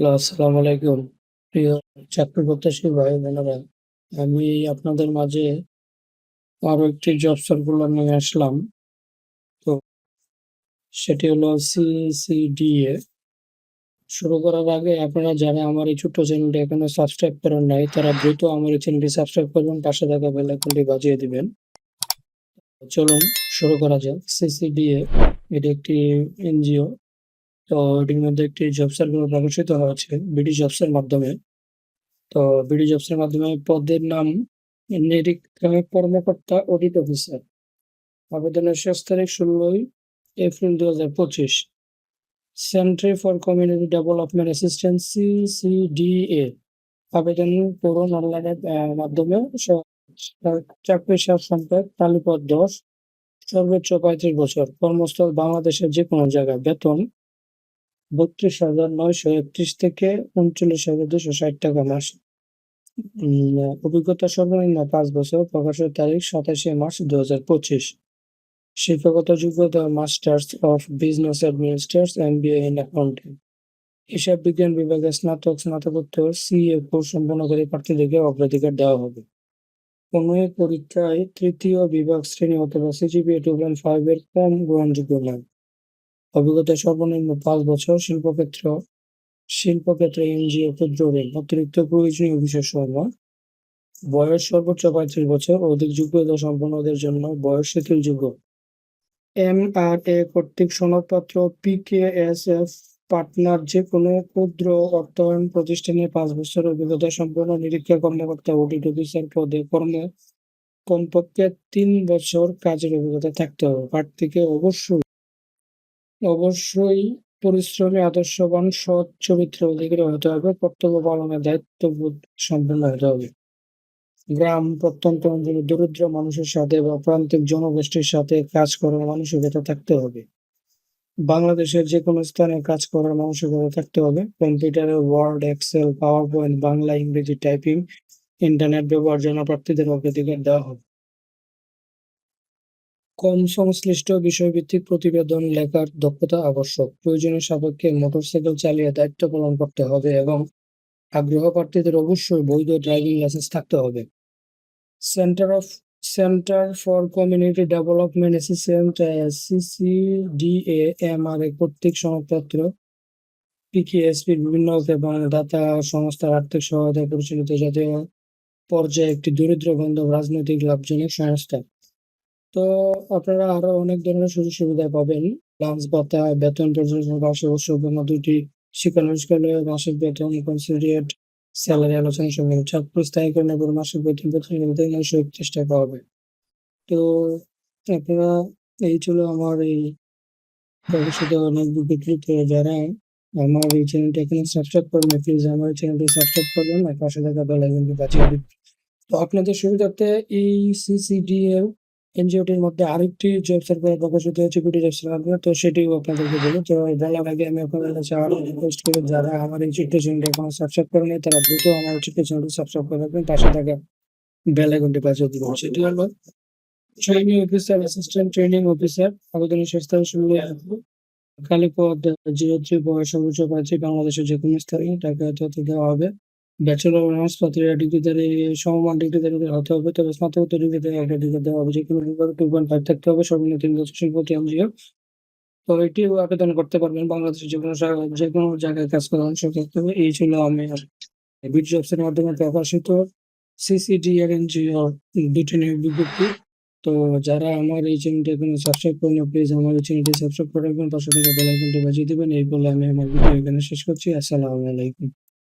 Hello, আসসালামু আলাইকুম। প্রিয় চাকরি প্রত্যাশী ভাই বোনেরা, আমি আপনাদের মাঝে আরো একটি জব সার্কুলার নিয়ে আসলাম। তো সেটি হলো সিসিডিএ। শুরু করার আগে আপনারা যারা আমার এই ছোট্ট চ্যানেলটি এখনো সাবস্ক্রাইব করেন নাই, তারা দ্রুত আমার এই চ্যানেলটি সাবস্ক্রাইব করবেন, পাশে থাকা বেল আইকনটি বাজিয়ে দিবেন। চলুন শুরু করা যাক। সিসিডিএ এটি একটি এনজিও। তো এটির মধ্যে একটি জব সার্কুলার প্রকাশিত হয়েছে বিডি জবসের মাধ্যমে। তো বিডি জবসের মাধ্যমে পদের নাম নিরীক্ষা কর্মকর্তা, অডিট অফিসার। আবেদনের শেষ তারিখ 16 April 2025। Centre for community development assistant সিসিডিএ। আবেদন করুন অনলাইনের মাধ্যমে। চাকরির সাত সংখ্যা, খালিপদ 10, সর্বোচ্চ 35 বছর, কর্মস্থল বাংলাদেশের যে কোনো জায়গায়, বেতন 32,931 থেকে 39,260 টাকা মাসে। অভিজ্ঞতা সর্বনিম্ন 5 বছর। প্রকাশের তারিখ 27 মার্চ 2025। শিক্ষাগত যোগ্যতা masters of business administration, MBA in accounting. হিসাব বিজ্ঞান বিভাগে স্নাতক, স্নাতকোত্তর, সিএ কোর্স সম্পন্নকারী প্রার্থীদেরকে অগ্রাধিকার দেওয়া হবে। কোনো এক পরীক্ষায় তৃতীয় বিভাগ শ্রেণী অথবা সিজিপিএ 2.5 এর কম গ্রহণযোগ্য নয়। অভিজ্ঞতা সর্বনিম্ন 5 বছর। শিল্পক্ষেত্রে এনজিও, ক্ষুদ্র ঋণ, অতিরিক্ত প্রয়োজনীয় বিশেষজ্ঞ। বয়স সর্বোচ্চ 35 বছর। অধিক যোগ্যতা সম্পন্নদের জন্য বয়স শিথিলযোগ্য। এমআরএ কর্তৃক সনদপত্র, পিকেএসএফ পার্টনার যে কোনো ক্ষুদ্র অর্থায়ন প্রতিষ্ঠানে 5 বছর অভিজ্ঞতা সম্পন্ন নিরীক্ষা কর্মকর্তা, অডিট অফিসার পদে কমপক্ষে 3 বছর কাজের অভিজ্ঞতা থাকতে হবে। প্রার্থীকে অবশ্যই পরিশ্রমী, আদর্শবান, সৎ চরিত্র অধিকারী হতে হবে। কর্তব্য পালনের দায়িত্ববোধ সম্পন্ন হতে হবে। গ্রাম প্রত্যন্ত অঞ্চলে দরিদ্র মানুষের সাথে বা প্রান্তিক জনগোষ্ঠীর সাথে কাজ করার মানসিকতা থাকতে হবে। বাংলাদেশের যেকোনো স্থানে কাজ করার মানসিকতা থাকতে হবে। কম্পিউটারে Word, Excel, PowerPoint, Bangla, ইংরেজি টাইপিং, ইন্টারনেট ব্যবহার জন্য প্রার্থীদের অগ্রাধিকার দেওয়া হবে। কম সংশ্লিষ্ট বিষয়ভিত্তিক প্রতিবেদন লেখার দক্ষতা আবশ্যক। প্রয়োজনের সাপেক্ষে মোটরসাইকেল চালিয়ে দায়িত্ব পালন করতে হবে এবং আগ্রহ প্রার্থীদের অবশ্যই বৈধ ড্রাইভিং লাইসেন্স থাকতে হবে। Centre for community development assistant, সিসিডিএ, MRA কর্তৃক সনদপত্র, পিকেএসপির বিভিন্ন দাতা সংস্থার আর্থিক সহায়তায় পরিচালিত জাতীয় পর্যায়ে একটি দরিদ্র বান্ধব রাজনৈতিক লাভজনক সংস্থা। তো আপনারা আরো অনেক ধরনের সুযোগ সুবিধা পাবেন। লাঞ্চ ভাতা, বেতন পর্যালোচনা, বার্ষিক উৎসবের মতো 2টি শিক্ষানুষ্ঠানে মাসিক বেতন, কনসিলিয়েট স্যালারি আলোচনা সঙ্গে চাকরি স্থায়ীকরণের পর মাসিক বেতন প্রতিনিয়ত 931 টাকা হবে। তো আপনারা, এই ছিল আমার এই প্রকাশিত নোটবুক বিক্রিতে। যারা আমার এই চ্যানেলটি এখনো সাবস্ক্রাইব করেন, প্লিজ আমার এই চ্যানেলটি সাবস্ক্রাইব করবেন আর পাশে থাকা বেল আইকনটি বাজিয়ে দিন। তো আপনাদের সুবিধার্থে এই সিসিডিএ এনজিওটির মধ্যে আরেকটি জব সার্কুলার প্রকাশিত হয়েছে বিডি জব সার্কুলার। তো সেটিও আপনাদেরকে বলি। তো বলার আগে আমি আপনাদের কাছে আরো রিকোয়েস্ট করি, যারা আমার এই ছোট্ট চ্যানেলটি এখনো সাবস্ক্রাইব করেনি, তারা দ্রুত আমার ছোট্ট চ্যানেলটি সাবস্ক্রাইব করে রাখবেন, পাশে থাকা বেল আইকনটি বাজিয়ে দিবেন। সেটি হলো training officer, assistant training officer. আবেদনের শেষ তারিখ 16 খালি পদ 03, বয়স সর্বোচ্চ প্রার্থী বাংলাদেশের যে কোনো স্থানে টাকা থেকে দেওয়া হবে। ব্যাচেলর অনার্স পাত্রীরা ডিগ্রিধারী, সমমান ডিগ্রিধারী হতে হবে, তবে স্নাতকোত্তর ডিগ্রিধারী একটা ডিগ্রি দেওয়া হবে। যে কোনো বিভাগে 2.5 থাকতে হবে, সর্বনিম্ন 3 বছর শিক্ষাগত এনজিও। তো এটিও আবেদন করতে পারবেন। বাংলাদেশের যে কোনো জায়গায় কাজ করার অংশ থাকতে হবে। এই ছিল আমি বিডি জবসের মাধ্যমে প্রকাশিত সিসিডি এর এনজিও 2টি নিয়োগ বিজ্ঞপ্তি। তো যারা আমার এই চ্যানেলটি এখনো সাবস্ক্রাইব করেনি, প্লিজ আমার এই চ্যানেলটি সাবস্ক্রাইব করে রাখবেন, পাশে থেকে বেল আইকনটি বাজিয়ে দিবেন। এই বলে আমি আমার ভিডিও এখানে শেষ করছি। আসসালামু আলাইকুম।